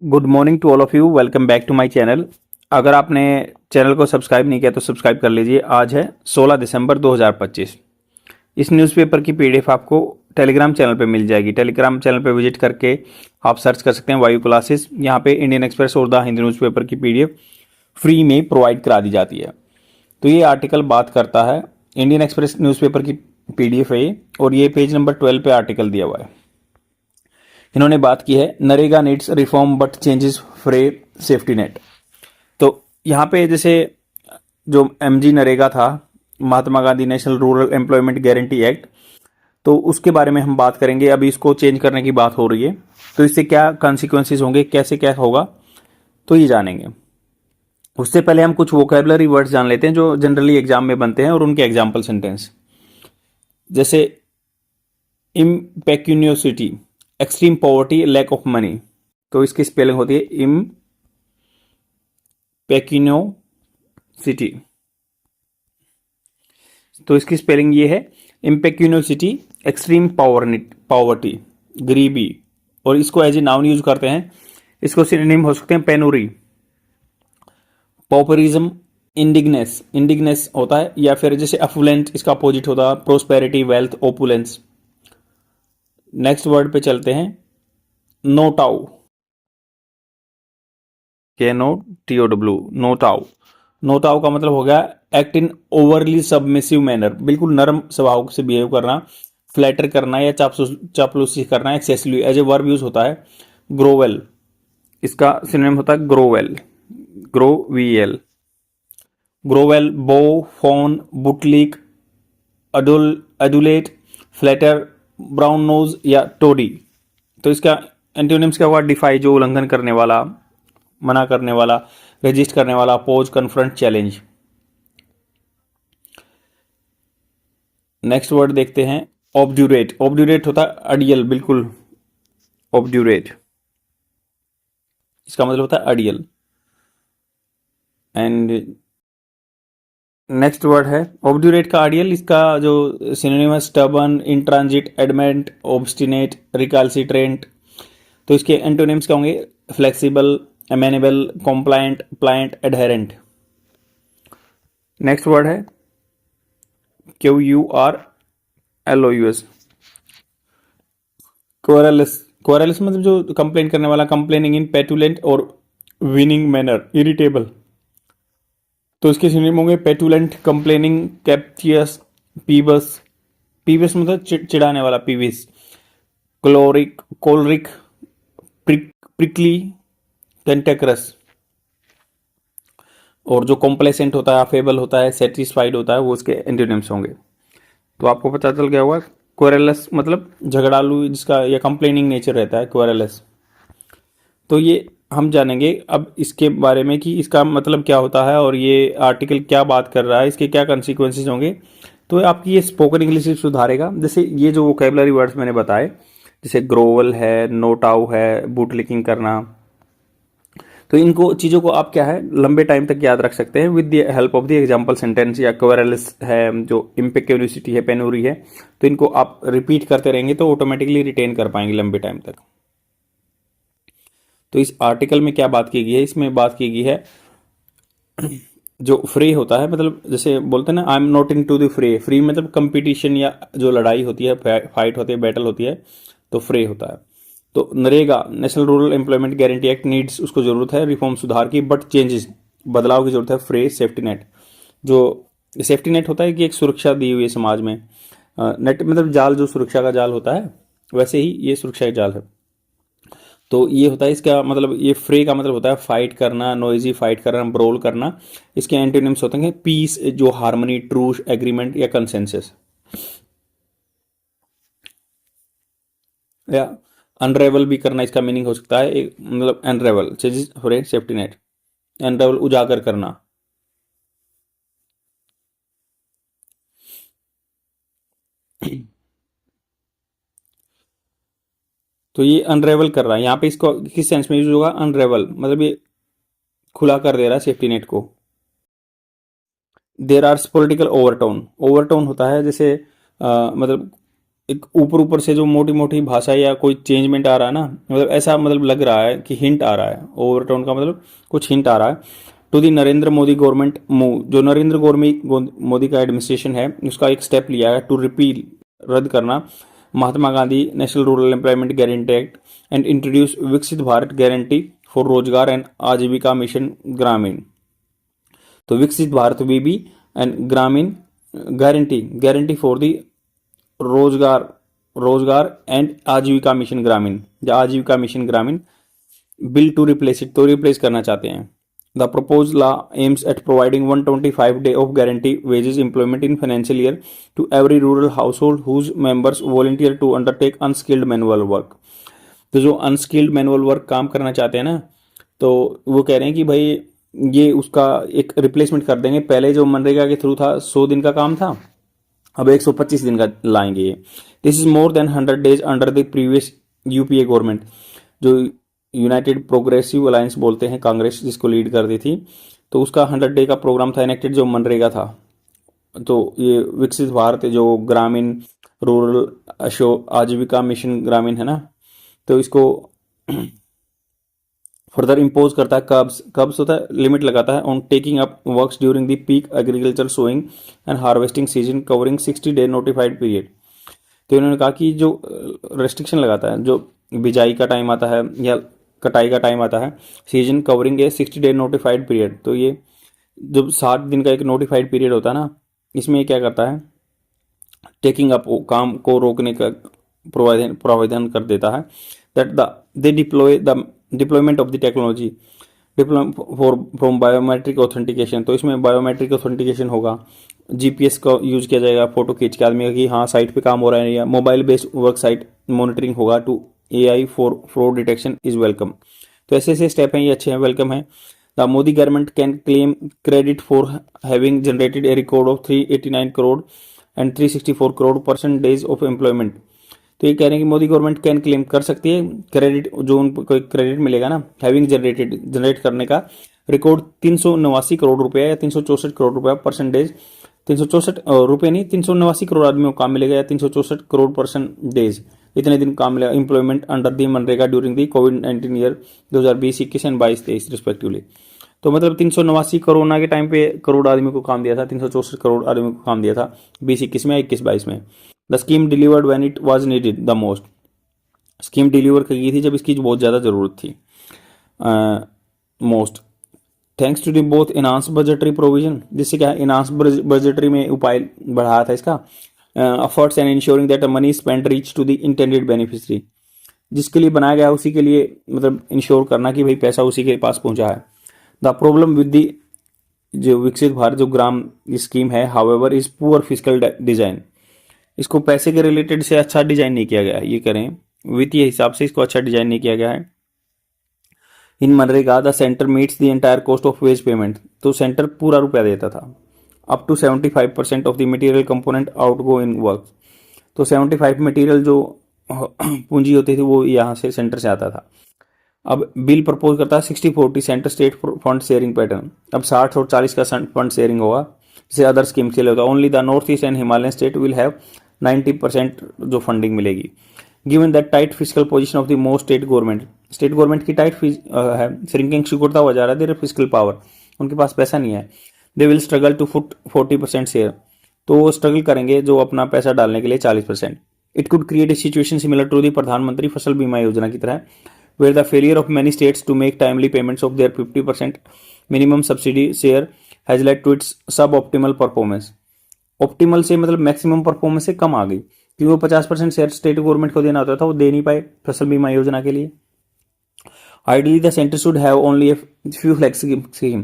Good morning to all of you. Welcome back to my channel. अगर आपने channel को subscribe नहीं किया तो सब्सक्राइब कर लीजिए। आज है 16 दिसंबर 2025। इस न्यूज़पेपर की पीडीएफ आपको टेलीग्राम चैनल पे मिल जाएगी। टेलीग्राम चैनल पे विजिट करके आप सर्च कर सकते हैं वायु क्लासेस। यहाँ पे इंडियन एक्सप्रेस और द हिंदू न्यूज़पेपर की पीडीएफ फ्री में प्रोवाइड करा दी जाती है। तो ये आर्टिकल बात करता है, इंडियन एक्सप्रेस न्यूज़पेपर की पीडीएफ है ये, और ये पेज नंबर 12 पे आर्टिकल दिया हुआ है। इन्होंने बात की है NREGA needs reform but changes fray safety net. तो यहाँ पे जैसे जो एमजी नरेगा था, Mahatma Gandhi national rural employment guarantee act, तो उसके बारे में हम बात करेंगे। अभी इसको चेंज करने की बात हो रही है, तो इससे क्या कॉन्सिक्वेंसेस होंगे, कैसे क्या होगा, तो ये जानेंगे। उससे पहले हम कुछ वोकेबलरी वर्ड्स जान लेते हैं जो जनरली एग्जाम में बनते हैं और उनके एग्जाम्पल सेंटेंस। जैसे impecuniosity, extreme poverty, lack of money. तो इसकी स्पेलिंग होती है इम्पेक्यूनियोसिटी। तो इसकी स्पेलिंग ये है इम्पेक्यूनियोसिटी, एक्सट्रीम पॉवर्टी, गरीबी। और इसको एज ए नाउन यूज करते हैं। इसको सिनोनिम हो सकते हैं पेनुरी, पॉपुलिज्म, इंडिग्नेस। इंडिग्नेस होता है, या फिर जैसे अफुलेंट इसका अपोजिट होता है prosperity, wealth, opulence. Next word पे चलते हैं, नोटाउ, के नो टी ओ डब्ल्यू, नोटाउ। नोटाउ का मतलब हो गया act in overly submissive manner, बिल्कुल नरम स्वभाव से बिहेव करना, फ्लैटर करना या चापलूसी करना excessively. As a verb use होता है ग्रोवेल, इसका सिनोनिम होता है grovel, grovel. Grovel, bow, fawn, bootlick, adulate, flatter, brown nose या टोडी। तो इसका एंटोनिम्स क्या होगा, डिफाई, जो उल्लंघन करने वाला, मना करने वाला, रेजिस्ट करने वाला, oppose, confront, challenge. Next word देखते हैं, ऑब्ड्यूरेट। ऑब्ड्यूरेट होता है अडियल, बिल्कुल ऑब्ड्यूरेट, इसका मतलब होता है अडियल। एंड नेक्स्ट वर्ड है ऑब्ड्यूरेट का अडियल, इसका जो सिनोनिम है stubborn, intransigent, adamant, obstinate, recalcitrant. तो इसके एंटोनिम्स क्या होंगे, flexible, amenable, compliant, pliant, adherent. Next word है QURLOUS, क्वेरलिस। क्वेरलिस मतलब जो कंप्लेन करने वाला, कंप्लेनिंग इन पेटुलेंट और विनिंग मैनर, इरिटेबल। तो इसके सिनोनिम होंगे पेटुलेंट, कंप्लेनिंग, कैप्टियस, पीबस। पीबस मतलब चिढ़ाने वाला, पीविस। Chloric, कोलरिक, prickly, कैंटेक्रस। और जो कॉम्प्लेसेंट होता है, अफेबल होता है, सेटिस्फाइड होता है, वो उसके एंटोनिम्स होंगे। तो आपको पता चल गया होगा क्वेरलस मतलब झगड़ालू, जिसका या कंप्लेनिंग नेचर रहता है, क्वेरलस। तो ये हम जानेंगे अब इसके बारे में कि इसका मतलब क्या होता है और ये आर्टिकल क्या बात कर रहा है, इसके क्या कंसिक्वेंसेज होंगे। तो आपकी ये स्पोकन इंग्लिश सुधारेगा। जैसे ये जो वोकेबलरी वर्ड्स मैंने बताए, जैसे ग्रोवल है, नोटाउ है, बूटलिकिंग करना, तो इनको चीज़ों को आप क्या है लंबे टाइम तक याद रख सकते हैं with the help of the example sentence. या क्वेरलिस है, जो इम्पेक्यूनियोसिटी है, पेनुरी है, तो इनको आप रिपीट करते रहेंगे तो ऑटोमेटिकली रिटेन कर पाएंगे लंबे टाइम तक। तो इस आर्टिकल में क्या बात की गई है, इसमें बात की गई है जो फ्रे होता है, मतलब जैसे बोलते हैं ना, I am not into the fray. Fray मतलब कंपटीशन या जो लड़ाई होती है, फाइट होती है, बैटल होती है, तो फ्रे होता है। तो NREGA, national rural employment guarantee act, needs, उसको जरूरत है रिफॉर्म, सुधार की, बट चेंजेस, बदलाव की जरूरत है। फ्रे, सेफ्टी नेट, जो सेफ्टी नेट होता है कि एक सुरक्षा दी हुई है समाज में। नेट मतलब जाल, जो सुरक्षा का जाल होता है, वैसे ही ये सुरक्षा का जाल है। तो ये होता है, इसका मतलब ये फ्रे का मतलब होता है फाइट करना, नोइजी फाइट करना, ब्रोल करना। इसके एंटोनिम्स होते हैं पीस, जो हार्मनी, ट्रूथ, एग्रीमेंट या कंसेंसस। या अनरेवल भी करना, इसका मीनिंग हो सकता है एक, मतलब अनरेवल चेंजेस फ्रे सेफ्टी नेट, अनरेवल उजागर करना। तो ये अनरेवल कर रहा है यहाँ पे, इसको किस सेंस में यूज होगा, अनरेवल मतलब ये खुला कर दे रहा है सेफ्टी नेट को। There are political overtone, overtone होता है जैसे मतलब एक ऊपर ऊपर से जो मोटी मोटी भाषा या कोई चेंजमेंट आ रहा है ना, मतलब ऐसा मतलब लग रहा है कि हिंट आ रहा है, ओवरटोन का मतलब कुछ हिंट आ रहा है। To the Narendra Modi government move, जो नरेंद्र मोदी का एडमिनिस्ट्रेशन है उसका एक स्टेप लिया है टू रिपील, रद्द करना Mahatma Gandhi national rural employment guarantee act and introduce Viksit Bharat guarantee for Rozgar and Ajeevika mission Gramin. तो विकसित भारत बीबी and Gramin guarantee for the Rozgar Rozgar and Ajeevika mission ग्रामीण, या Ajeevika mission Gramin bill to replace it, तो रिप्लेस करना चाहते हैं। The propose law aims at providing 125 day of guarantee wages employment in financial year to every rural household whose members volunteer to undertake unskilled manual work. तो जो unskilled manual work काम करना चाहते हैं ना, तो वो कह रहे हैं कि भाई ये उसका एक रिप्लेसमेंट कर देंगे। पहले जो मनरेगा के थ्रू था 100 दिन का काम था, अब 125 दिन का लाएंगे ये। This is more than 100 days under the previous UPA government, जो यूनाइटेड प्रोग्रेसिव अलायंस बोलते हैं, कांग्रेस जिसको लीड कर दी थी, तो उसका 100 डे का प्रोग्राम था इनेक्टेड, जो मनरेगा था। तो ये विकसित भारत जो ग्रामीण रूरल आजीविका मिशन ग्रामीण है ना, तो इसको फर्दर इम्पोज करता है कब्स होता है, लिमिट लगाता है on taking up works during the peak agriculture sowing and harvesting season covering 60 day notified period. तो इन्होंने कहा कि जो रेस्ट्रिक्शन लगाता है, जो बिजाई का टाइम आता है या कटाई का टाइम आता है, सीजन कवरिंग है 60 डे नोटिफाइड पीरियड, तो ये जो 60 दिन का एक नोटिफाइड पीरियड होता है ना, इसमें ये क्या करता है, टेकिंग अप काम को रोकने का प्रावधान कर देता है। That they deploy the deployment of the technology from biometric authentication, तो इसमें बायोमेट्रिक ऑथेंटिकेशन होगा, जीपीएस का यूज किया जाएगा फोटो खींच के आदमी का कि हाँ साइट पे काम हो रहा है, या mobile based work site monitoring होगा two AI for fraud detection is welcome. तो ऐसे ऐसे स्टेप हैं, ये अच्छे हैं, वेलकम है। The Modi government can claim credit for having generated A record of 389 crore and 364 crore percent days of employment. तो ये कह रहे हैं कि मोदी गवर्नमेंट कैन क्लेम कर सकती है क्रेडिट, जो उनको क्रेडिट मिलेगा ना, हैविंग जनरेट करने का रिकॉर्ड 389 करोड़ रुपया या 364 करोड़ रुपया परसेंटेज, 364 रुपये नहीं, 389 करोड़ आदमियों को काम मिलेगा या 364 करोड़ परसेंटेज, इतने दिन काम मिलेगा employment under the MNREGA during the covid year 2020-21 and 22-23 respectively. तो मतलब 389 कोरोना के टाइम पे करोड़ आदमी को काम दिया था, 364 करोड़ आदमी को काम दिया था 20-21 में, 21-22 में। The scheme delivered when it was needed the most, scheme deliver की थी जब इसकी बहुत ज़्यादा ज़रूरत थी most. Thanks to the both enhance budgetary provision, जिससे क्या है इनहांस बजटरी में उपाय बढ़ाया था इसका, efforts and ensuring that money spend reach to the intended beneficiary, जिसके लिए बनाया गया उसी के लिए मतलब इंश्योर करना कि भाई पैसा उसी के पास पहुंचा है। द प्रॉब्लम विद दी जो विकसित भारत जो ग्राम स्कीम है however is poor physical design, इसको पैसे के रिलेटेड से अच्छा डिजाइन नहीं किया गया है, ये करें वित्तीय हिसाब से इसको अच्छा डिजाइन नहीं किया गया है। इन मनरेगा the centre meets the entire cost of wage payment, तो सेंटर पूरा रुपया देता था up to 75% of the material component out go in work, तो 75 मटेरियल जो पूंजी होती थी वो यहाँ से सेंटर से आता था। अब बिल प्रपोज करता है 60-40 centre state fund sharing pattern, अब 60 और 40 का फंड शेयरिंग होगा, जैसे अदर स्कीम के लिए होता है। Only the north east and Himalayan state will have 90% जो फंडिंग मिलेगी। Given that tight physical position of the most state government की टाइट है, श्रिंकिंग सिकुड़ता हुआ जा रहा है देयर फिजिकल पावर, उनके पास पैसा नहीं है। They will struggle to foot 40% share, तो वो स्ट्रगल करेंगे जो अपना पैसा डालने के लिए 40%। It could create a situation similar to the Pradhan Mantri Fasal बीमा योजना की तरह, where the failure of many states to make timely payments of their 50% minimum subsidy share has led to its suboptimal performance। Optimal से मतलब मैक्सिमम परफॉर्मेंस से कम आ गई, क्योंकि वो 50% शेयर स्टेट गवर्नमेंट को देना होता था, वो दे नहीं पाए फसल बीमा योजना के लिए। Ideally the centre should have only a few flex scheme,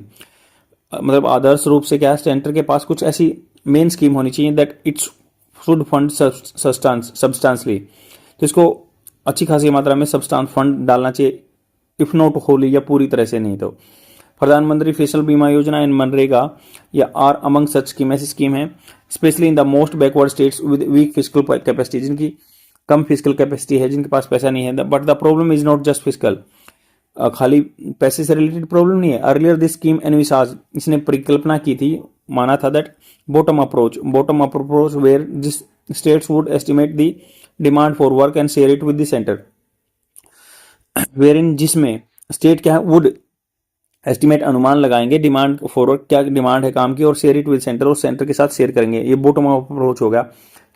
मतलब आदर्श रूप से क्या सेंटर के पास कुछ ऐसी मेन स्कीम होनी चाहिए दैट इट्स शुड फंड सब्सटेंसली, तो इसको अच्छी खासी मात्रा में सब्सटेंस फंड डालना चाहिए, इफ नॉट होली या पूरी तरह से नहीं। तो प्रधानमंत्री फसल बीमा योजना एंड मनरेगा या आर अमंग सच स्कीम, ऐसी स्कीम है specially in the most backward states with weak physical capacity, जिनकी कम फिजिकल कैपेसिटी है, जिनके पास पैसा नहीं है। But the problem is not just physical, खाली पैसे से रिलेटेड प्रॉब्लम नहीं है। अर्लियर दिस स्कीम एनविसाज, इसने परिकल्पना की थी, माना था दैट बॉटम अप्रोच वेयर जिस states would estimate the demand for work and share it with the center, wherein जिसमें स्टेट क्या है would एस्टिमेट अनुमान लगाएंगे डिमांड फॉर क्या डिमांड है काम की और शेयर इट विद सेंटर और सेंटर के साथ शेयर करेंगे। ये बॉटम अप अप्रोच होगा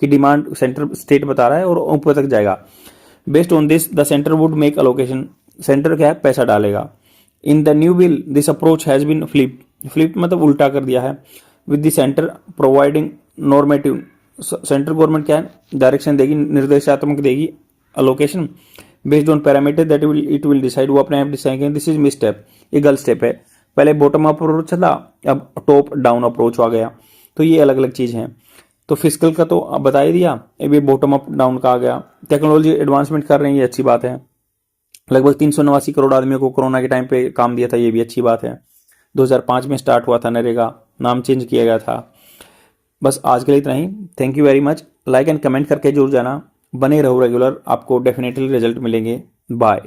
कि डिमांड सेंटर स्टेट बता रहा है और ऊपर तक जाएगा। Based on this the centre would make allocation, centre क्या है पैसा डालेगा। In the new bill this approach has been flipped मतलब उल्टा कर दिया है। With the centre providing normative, central government क्या है डायरेक्शन देगी, निर्देशात्मक देगी allocation based on parameter that it will decide, वो अपने आप डिसाइड करेंगे। दिस इज मिस स्टेप, ये गलत स्टेप है। पहले बॉटम अप अप्रोच था, अब टॉप डाउन अप्रोच आ गया, तो ये अलग अलग चीज है। तो फिजिकल का तो अब बता ही दिया, अब ये बॉटम अप डाउन का आ गया। टेक्नोलॉजी एडवांसमेंट कर रही है, ये अच्छी बात है। लगभग 389 करोड़ आदमियों को कोरोना के टाइम पे काम दिया था, ये भी अच्छी बात है। 2005 में स्टार्ट हुआ था नरेगा, नाम चेंज किया गया था। बस आज के लिए इतना ही। Thank you very much. Like and comment करके जरूर जाना, बने रहो रेगुलर, आपको डेफिनेटली रिजल्ट मिलेंगे। बाय।